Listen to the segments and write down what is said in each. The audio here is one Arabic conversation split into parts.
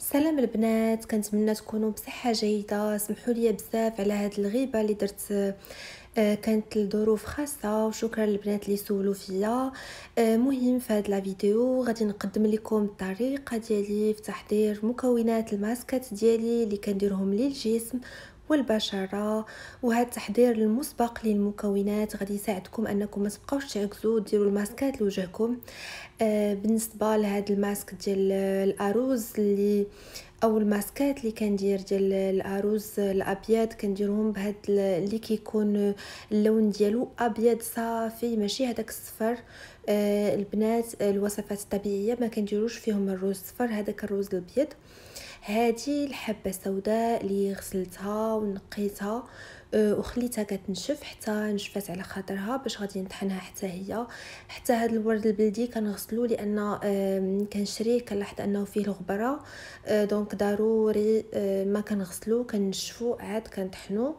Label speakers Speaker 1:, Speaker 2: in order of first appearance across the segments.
Speaker 1: سلام البنات، كنتمنى تكونوا بصحه جيده. سمحوا لي بزاف على هاد الغيبه اللي درت. كانت الظروف خاصه، وشكرا للبنات اللي سولوا فيا. مهم في هاد لا فيديو غادي نقدم لكم الطريقه ديالي في تحضير مكونات الماسكات ديالي اللي كنديرهم للجسم والبشره. وهذا التحضير المسبق للمكونات غادي يساعدكم انكم ما تبقاوش تعكزوا ديروا الماسكات لوجهكم. بالنسبه لهذا الماسك ديال الارز او الماسكات اللي كندير ديال الارز الابيض كنديرهم بهذا اللي كيكون اللون ديالو ابيض صافي، ماشي هذاك الصفر. البنات الوصفات الطبيعيه ما كنديروش فيهم الروز صفر، هذاك الروز الابيض. هذه الحبه السوداء اللي غسلتها ونقيتها وخليتها كتنشف حتى نشفت على خاطرها باش غادي نطحنها حتى هذا الورد البلدي كنغسلو لان كنشريه كنلاحظ انه فيه الغبره. دونك ضروري ما كنغسلو كنشفو عاد كنطحنو.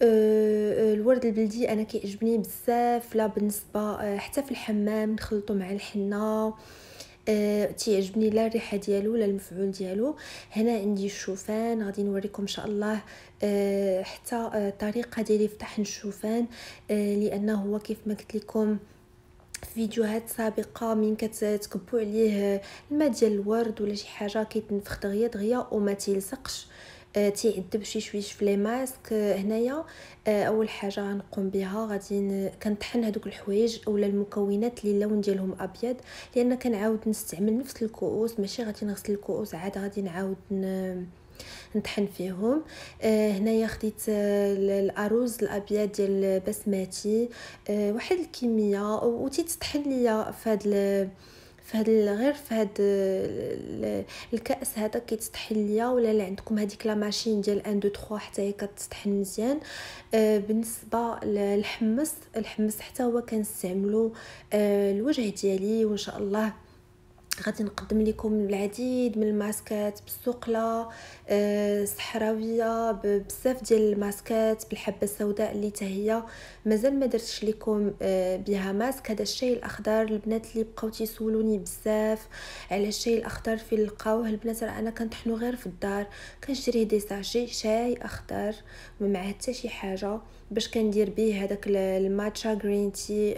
Speaker 1: الورد البلدي انا كيعجبني بزاف، لا بالنسبه حتى في الحمام نخلطو مع الحنه. تيعجبني لا الريحه ديالو لا المفعول ديالو. هنا عندي الشوفان، غادي نوريكم ان شاء الله حتى الطريقه ديالي في طحن الشوفان. لانه هو كيف ما قلت لكم في فيديوهات سابقه من كتكبوا عليه الماء ديال الورد ولا شي حاجه كيتنفخ دغيا دغيا وما تيلصقش، تيعذب شي شويش في لي ماسك. هنايا اول حاجه غنقوم بها غادي كنطحن هذوك الحوايج اولا المكونات اللي اللون ديالهم ابيض، لان كنعاود نستعمل نفس الكؤوس، ماشي غادي نغسل الكؤوس عاد غادي نعاود نطحن فيهم. هنايا خديت الارز الابيض ديال البسماتي، واحد الكميه وتيتطحن ليا غير في هاد الكاس هذا كيتطحن ليا، ولا عندكم هذيك لا ماشين ديال 1 2 3 حتى هي كتطحن مزيان. بالنسبه الحمص حتى هو كنستعملو الوجه ديالي، وان شاء الله غادي نقدم لكم العديد من الماسكات بالسقله صحراويه، بزاف ديال الماسكات بالحبه السوداء اللي هي مازال ما درتش لكم بها ماسك. هذا الشاي الاخضر، البنات اللي بقاو تيسولوني بزاف على الشاي الاخضر فين نلقاوه. البنات راه انا كنطحنو غير في الدار، كنشري دي ساشي شاي اخضر ما معاه حتى شي حاجه باش كندير به هذاك الماتشا غرين تي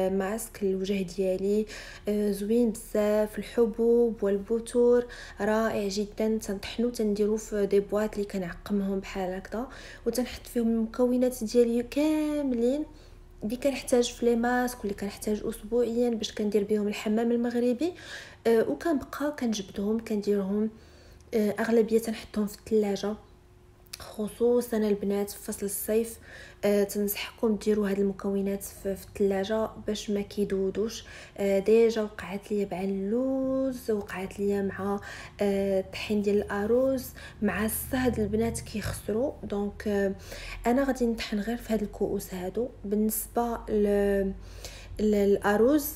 Speaker 1: ماسك للوجه ديالي. زوين بزاف، الحبوب والبتور رائع جدا. تنطحنو تنديرو في دي بواط اللي كنعقمهم بحال هكذا وتنحط فيهم المكونات ديالي كاملين اللي كنحتاج في لي ماسك واللي كنحتاج اسبوعيا باش كندير بهم الحمام المغربي. وكنبقى كنجبدهم كنديرهم اغلبيه تنحطهم في الثلاجه، خصوصا البنات في فصل الصيف. تنصحكم ديروا هاد المكونات في الثلاجه باش ما كيدودوش. ديجا وقعت لي مع اللوز، وقعت لي مع الطحين ديال الارز مع الصهد، البنات كيخسروا. دونك انا غادي نطحن غير في هاد الكؤوس هادو. بالنسبه الارز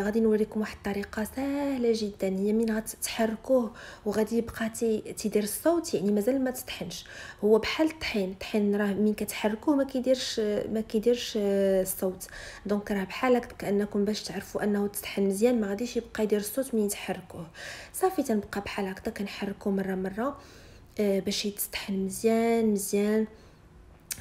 Speaker 1: غادي نوريكم واحد الطريقه سهله جدا، هي من غتحركوه وغادي يبقى تيدير الصوت، يعني مازال ما تطحنش. هو بحال الطحين راه من كتحركوه ما كيديرش الصوت. دونك راه بحال هكا كانكم باش تعرفوا انه تطحن مزيان ما غاديش يبقى يدير الصوت من تحركوه. صافي تنبقى بحال هكا كنحركو مره باش يتطحن مزيان.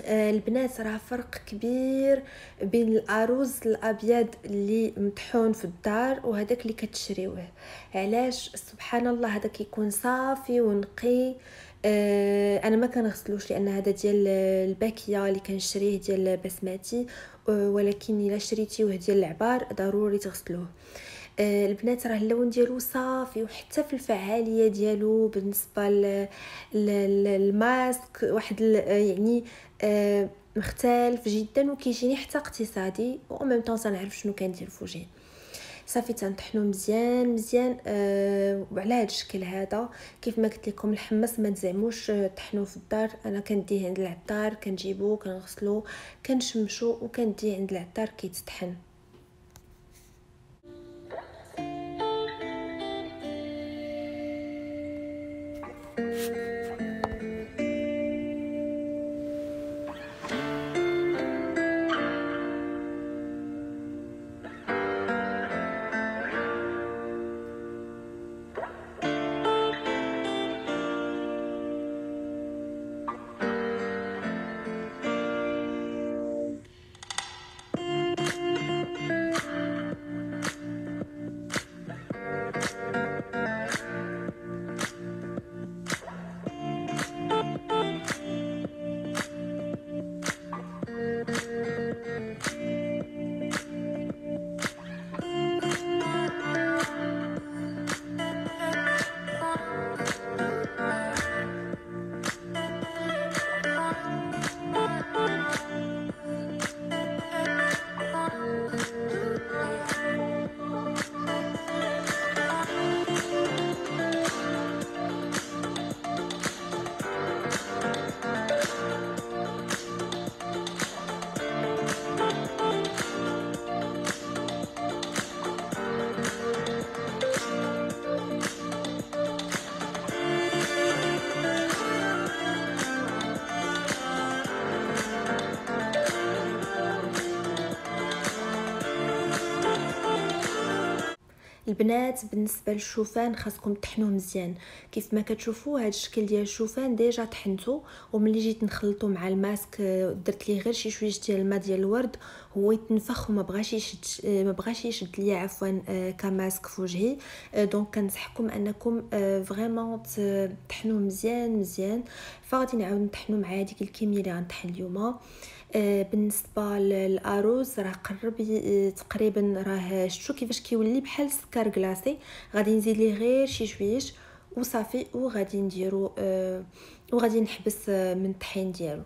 Speaker 1: البنات راه فرق كبير بين الارز الابيض اللي مطحون في الدار وهذاك اللي كتشريوه. علاش؟ سبحان الله هذا كيكون صافي ونقي. انا ما كنغسلوش لان هذا ديال الباكيه اللي كنشريه ديال بسماتي، ولكن الا شريتيوه ديال العبار ضروري تغسلوه. البنات راه اللون ديالو صافي، وحتى في الفعاليه ديالو بالنسبه للماسك واحد يعني مختلف جدا وكيجيني حتى اقتصادي، وميم طون تنعرف شنو كندير في وجهي. صافي تنطحنو مزيان وعلى هذا الشكل هذا. كيف ما قلت لكم الحمص ما تزعموش طحنوه في الدار، انا كنديه عند العطار كنجيبو كنغسلو كنشمشو وكنديه عند العطار كيتطحن. البنات بالنسبه للشوفان خاصكم تطحنوه مزيان. كيف ما كتشوفوا هذا الشكل ديال الشوفان ديجا طحنته، وملي جيت نخلطو مع الماسك درت ليه غير شي شويه ديال الماء ديال الورد، هو يتنفخ وما بغاش يشد، ليا عفوا كماسك في وجهي. دونك كنصحكم انكم فريمون تطحنوه مزيان مزيان. فغادي نعاود نطحنو مع هذيك الكميه اللي غنطحن اليوم. بالنسبه للارز راه قرب تقريبا، راه شفتوا كيفاش كيولي بحال السكر كلاصي. غادي نزيد ليه غير شي شويش وصافي، وغادي نديرو وغادي نحبس من الطحين ديالو.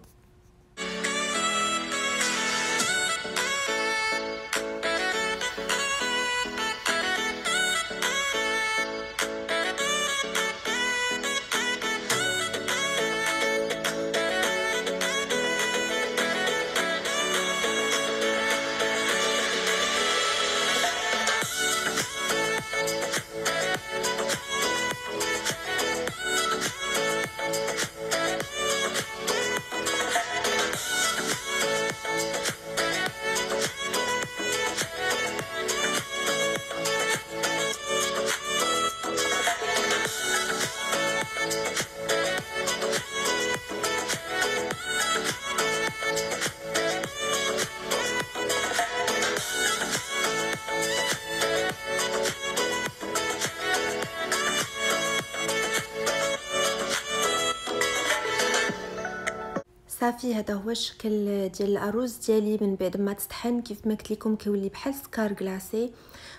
Speaker 1: صافي هذا هو الشكل ديال الارز ديالي من بعد ما تطحن. كيف ما قلت لكم كيولي بحال سكر كلاصي،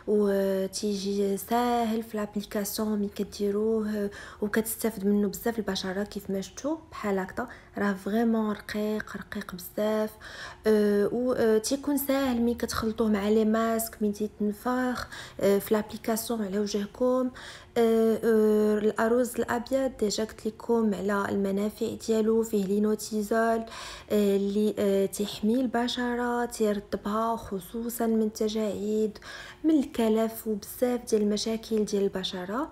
Speaker 1: وتيجي ساهل في لابليكاسيون ملي كديروه، وكتستافد منه بزاف البشره. كيف ما شفتوا بحال هكا راه فريمون رقيق رقيق بزاف، و تيكون ساهل ملي كتخلطوه مع لي ماسك ملي تيتنفخ في لابليكاسيون على وجهكم. الارز الابيض ديجا قلت لكم على المنافع ديالو، فيه لينوتيزول اللي تيحمي البشره، تيرطبها خصوصا من التجاعيد من الكلف وبزاف ديال المشاكل ديال البشره.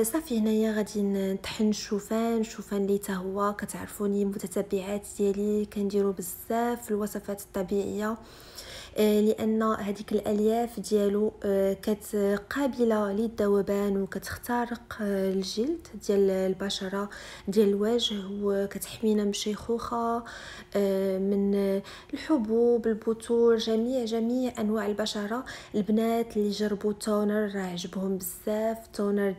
Speaker 1: صافي هنايا غادي نطحن الشوفان اللي حتى هو كتعرفوني متتبعات ديالي كنديرو بزاف في الوصفات الطبيعيه، لان هذيك الالياف ديالو قابله للذوبان وكتخترق الجلد ديال البشره ديال الوجه، وكتحمينا من الشيخوخه، من الحبوب، البثور، جميع انواع البشره. البنات اللي جربوا التونر راه عجبهم بزاف، التونر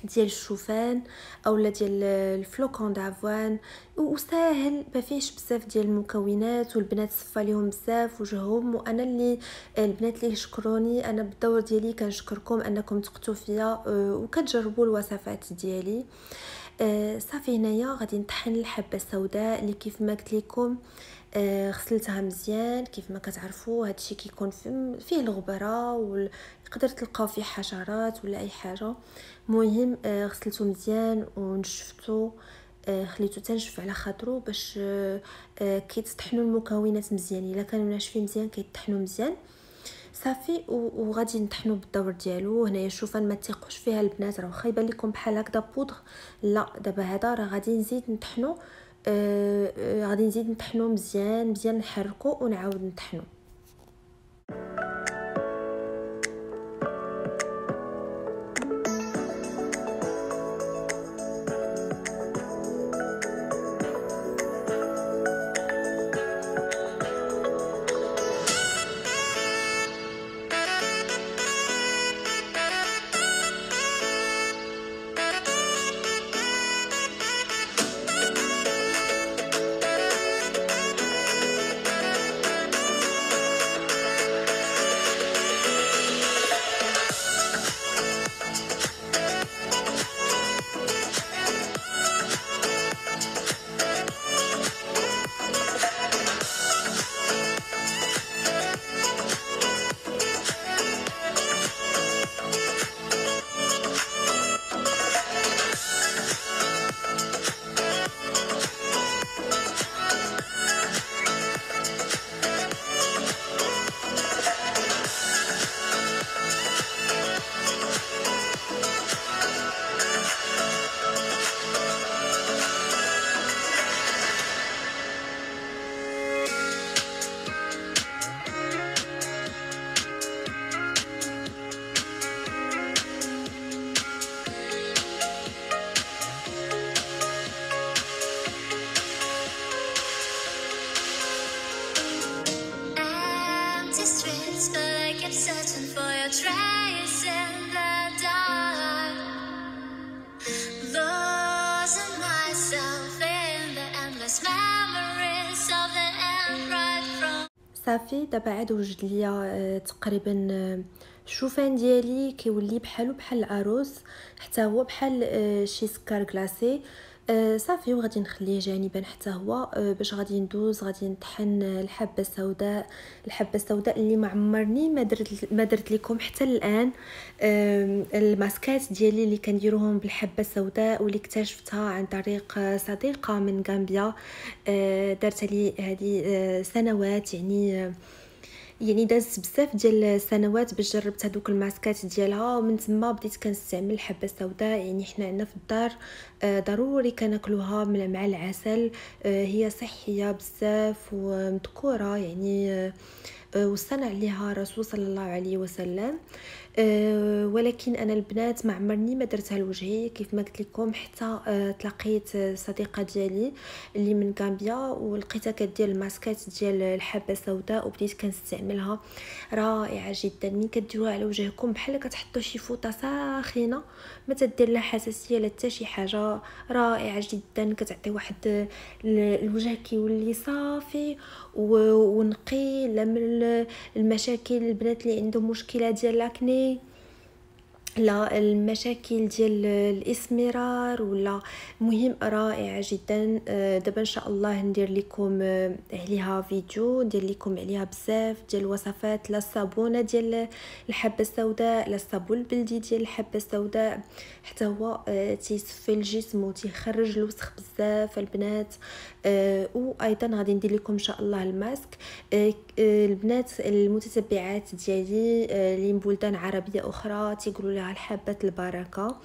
Speaker 1: ديال الشوفان اولا ديال الفلوكون دافوان، وساهل ما فيهش بزاف ديال المكونات، والبنات صفى ليهم بزاف وجههم. وانا اللي البنات اللي شكروني، انا بالدور ديالي كنشكركم انكم تقتوا فيا وكتجربوا الوصفات ديالي. صافي هنايا غادي نطحن الحبه السوداء اللي كيف ما قلت لكم غسلتها مزيان. كيف ما كتعرفوا هادشي كيكون فيه الغبره، ويقدر تلقاو فيه حشرات ولا اي حاجه. مهم غسلته مزيان ونشفتو، خليته تنشف على خاطرو باش كيتطحنوا المكونات مزيان. الا كانوا ناشفين مزيان كيطحنوا مزيان. صافي وغادي نطحنو بالدور ديالو. هنايا الشوفان ما تيقوش فيها البنات، راه واخا يبان لكم بحال هكذا بودغ، لا دابا هذا راه غادي نزيد نطحنو، غادي نزيد نطحنو مزيان نحركو ونعاود نطحنو. صافي دابا عاد وجد ليا تقريبا الشوفان ديالي كيولي بحال العروس، حتى هو بحال شي سكر كلاصي. صافي وغادي نخليه جانبا حتى هو باش غادي ندوز غادي نطحن الحبه السوداء اللي ما عمرني ما درت لكم حتى الان. الماسكات ديالي اللي كنديروهم بالحبه السوداء واللي اكتشفتها عن طريق صديقه من غامبيا، دارت لي هذه سنوات، يعني دازت بزاف ديال السنوات باش جربت هذوك الماسكات ديالها، ومن تما بديت كنستعمل الحبه السوداء. يعني حنا عندنا في الدار ضروري كناكلوها مع العسل. هي صحيه بزاف ومذكوره، يعني والصنع ليها رسول صلى الله عليه وسلم. ولكن انا البنات ما عمرني ما درتها لوجهي كيف ما قلت لكم، حتى تلاقيت صديقه ديالي اللي من غامبيا ولقيتها كدير الماسكات ديال الحبه السوداء وبديت كنستعملها. رائعه جدا، من كديروها على وجهكم بحال كتحطوا شي فوطه ساخنه، ما تدير لا حساسيه لا حتى شي حاجه. رائعه جدا، كتعطي واحد الوجه كيولي صافي ونقي، لا من المشاكل البنات اللي عندهم مشكله ديال لاكني، لا المشاكل ديال الاسمرار، ولا مهم. رائعه جدا. دابا ان شاء الله ندير لكم عليها فيديو، ندير لكم عليها بزاف ديال الوصفات، لا الصابونه ديال الحبه السوداء لا الصابون البلدي ديال الحبه السوداء، حتى هو تيصفي الجسم وتيخرج الوسخ بزاف البنات. وايضا غادي ندير لكم ان شاء الله الماسك. البنات المتتبعات ديالي اللي من بلدان عربيه اخرى تيقولوا لها الحبه البركه.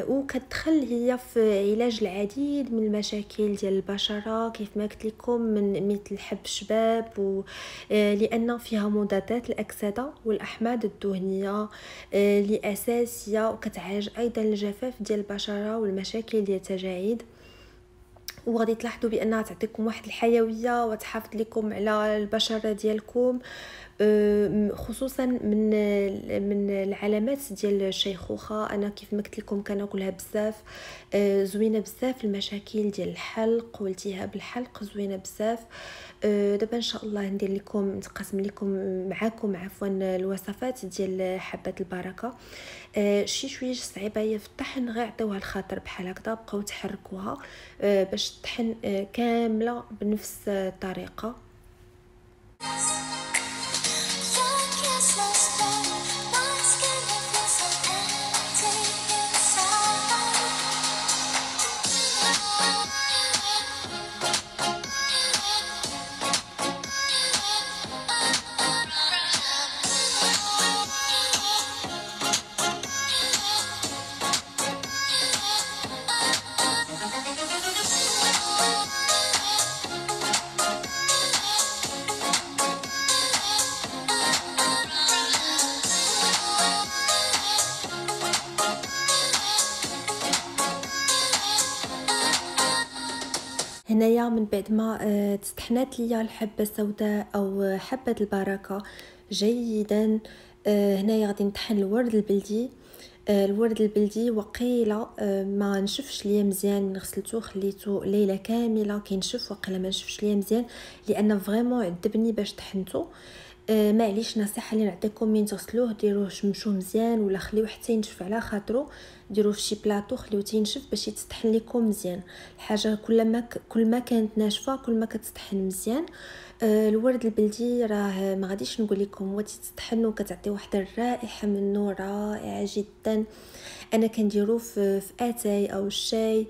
Speaker 1: وكتدخل هي في علاج العديد من المشاكل ديال البشره كيف ما قلت لكم، من مثل حب الشباب، لان فيها مضادات الاكسده والاحماض الدهنيه اللي اساسيه، وكتعالج ايضا الجفاف ديال البشره والمشاكل ديال التجاعيد. وغادي تلاحظوا بانها تعطيكم واحد الحيويه وتحافظ لكم على البشره ديالكم، خصوصا من العلامات ديال الشيخوخه. انا كيف ما قلت لكم كناكلها بزاف، زوينه بزاف المشاكل ديال الحلق والتهاب الحلق، زوينه بزاف. دابا ان شاء الله ندير لكم نتقاسم لكم معكم الوصفات ديال حبه البركه. شي شويه صعيبه هي في الطحن، غير عطيوها الخاطر بحال هكذا، بقاو تحركوها باش تطحن كامله بنفس الطريقه. هنايا من بعد ما تستحنات ليا الحبه السوداء او حبه البركه جيدا، هنايا غادي نطحن الورد البلدي. الورد البلدي وقيله ما نشفش ليا مزيان، من غسلته خليته ليله كامله كينشف، وقيله ما نشفش ليا مزيان لان فريمون عذبني باش طحنته. معليش نصيحه اللي نعطيكم، من تغسلوه ديروه شمشوه مزيان ولا خليوه حتى ينشف على خاطرو، ديروه في شي بلاطو خليوه تينشف باش يتطحن لكم مزيان. الحاجه كل ما كانت ناشفه كل ما كتطحن مزيان. الورد البلدي راه ما غاديش نقول لكم هو تطحن وكتعطي واحد الرائحه منه رائعه جدا. انا كنديرو في اتاي او الشاي،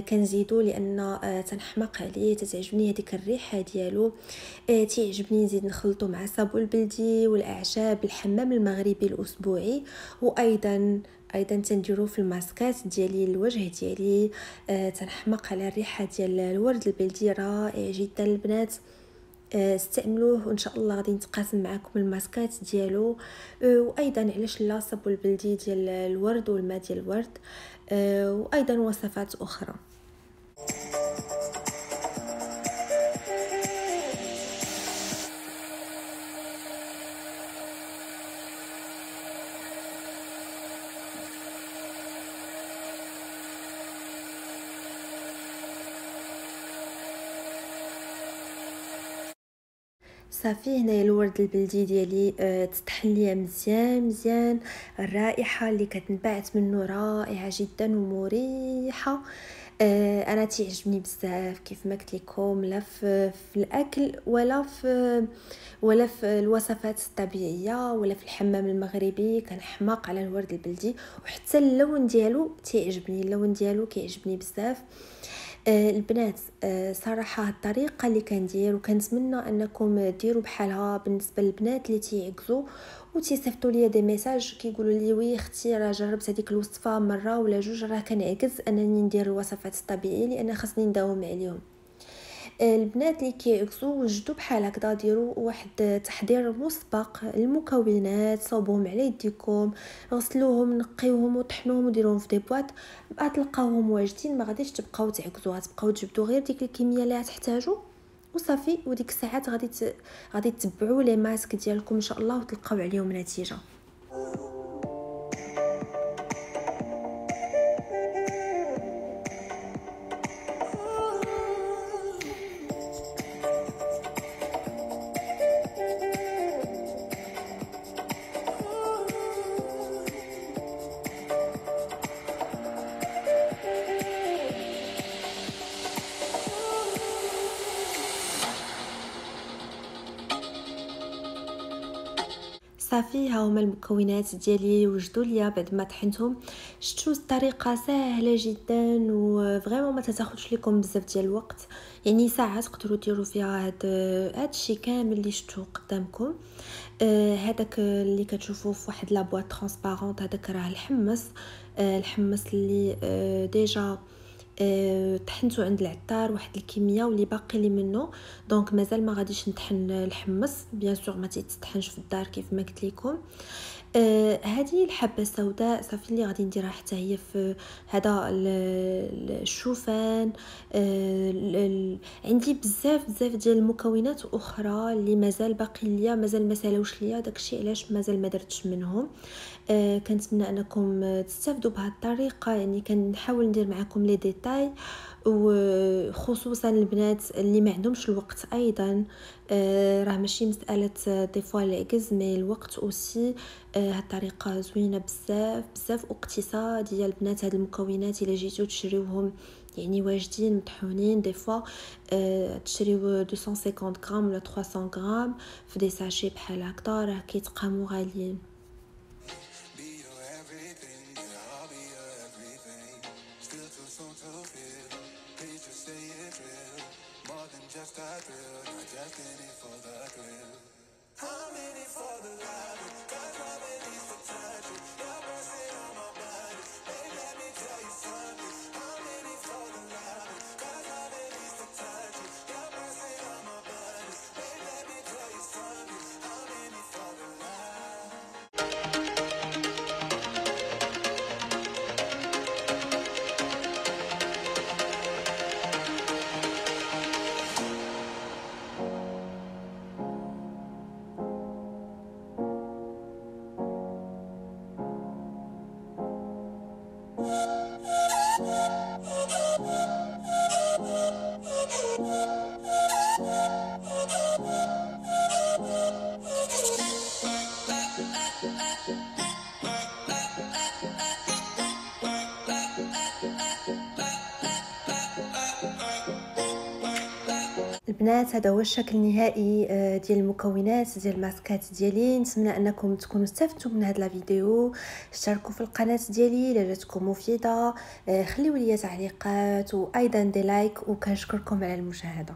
Speaker 1: كنزيدو لان تنحماق عليه، تتعجبني هذيك الريحه ديالو. تيعجبني نزيد نخلطو مع الصابون البلدي والاعشاب الحمام المغربي الاسبوعي. وايضا تنديرو في الماسكات ديالي الوجه ديالي. تنحماق على الريحه ديال الورد البلدي، رائع جدا البنات. استعملوه وان شاء الله غادي نتقاسم معكم الماسكات ديالو. وايضا علاش لا الصابون البلدي ديال الورد والماء ديال الورد، وايضا وصفات اخرى. صافي هنايا الورد البلدي ديالي تطحن ليا مزيان مزيان. الرائحه اللي كتنبعث منه رائعه جدا ومريحه. انا تعجبني بزاف كيف ما قلت لكم، لا في الاكل ولا في الوصفات الطبيعيه ولا في الحمام المغربي. كنحماق على الورد البلدي، وحتى اللون ديالو تعجبني، اللون ديالو كيعجبني بزاف. البنات، صراحه الطريقه اللي كندير وكنتمنى انكم ديروا بحالها بالنسبه للبنات اللي تيعكزوا وتيصيفطوا لي دي ميساج كيقولوا لي وي اختي راه جربت هذيك الوصفه مره ولا جوج، راه كنعكز انني ندير الوصفات الطبيعيه لان خاصني نداوم عليهم. البنات اللي كيعكسوا وجدوا بحال هكذا ديروا واحد تحضير مسبق المكونات، صوبوهم على يديكم، غسلوهم نقيوهم وطحنوهم وديروهم في دي بواط، بقى تلقاوهم واجدين. ما غاديش تبقاو تعكزوا، غتبقاو تجبدوا غير ديك الكميه اللي غتحتاجوا وصافي. وديك الساعات غادي تتبعوا لي ماسك ديالكم ان شاء الله وتلقاو عليهم نتيجه. صافي ها هما المكونات ديالي وجدوا ليا بعد ما طحنتهم. شفتوا الطريقه سهله جدا وفريمون ما تاخذش لكم بزاف ديال الوقت، يعني ساعه تقدروا ديروا فيها هاد الشيء كامل اللي شفتوه قدامكم. هذاك اللي كتشوفوه في واحد لابواط ترانسبارونت هذاك راه الحمص. الحمص اللي ديجا طحنته عند العطار واحد الكميه واللي باقي لي منه، دونك مازال ما غاديش نطحن الحمص. بيان سور ما تيتطحنش في الدار كيف ما قلت لكم. هذه الحبه السوداء صافي اللي غادي نديرها حتى هي في هذا الشوفان. عندي بزاف ديال المكونات اخرى اللي مازال باقي ليا، مازال ما سالوش ليا، داكشي علاش مازال ما درتش منهم. كنتمنى انكم تستافدوا بهذه الطريقه، يعني كنحاول ندير معكم لي ديتاي وخصوصا البنات اللي ما عندهمش الوقت ايضا. راه ماشي مساله دي فوا العجز مي الوقت اوسي. هاد الطريقه زوينه بزاف واقتصاديه البنات. هاد المكونات الا جيتو تشريوهم يعني واجدين مطحونين، دي فوا تشريو 250 غرام ولا 300 غرام في دي ساشي بحال هكذا، راه كيتقاموا غاليين. البنات هذا هو الشكل النهائي ديال المكونات ديال الماسكات ديالي. نتمنى انكم تكونوا استفدتوا من هذا الفيديو. اشتركوا في القناه ديالي الا جاتكم مفيده. خليوا لي تعليقات وايضا دي لايك، وكنشكركم على المشاهده.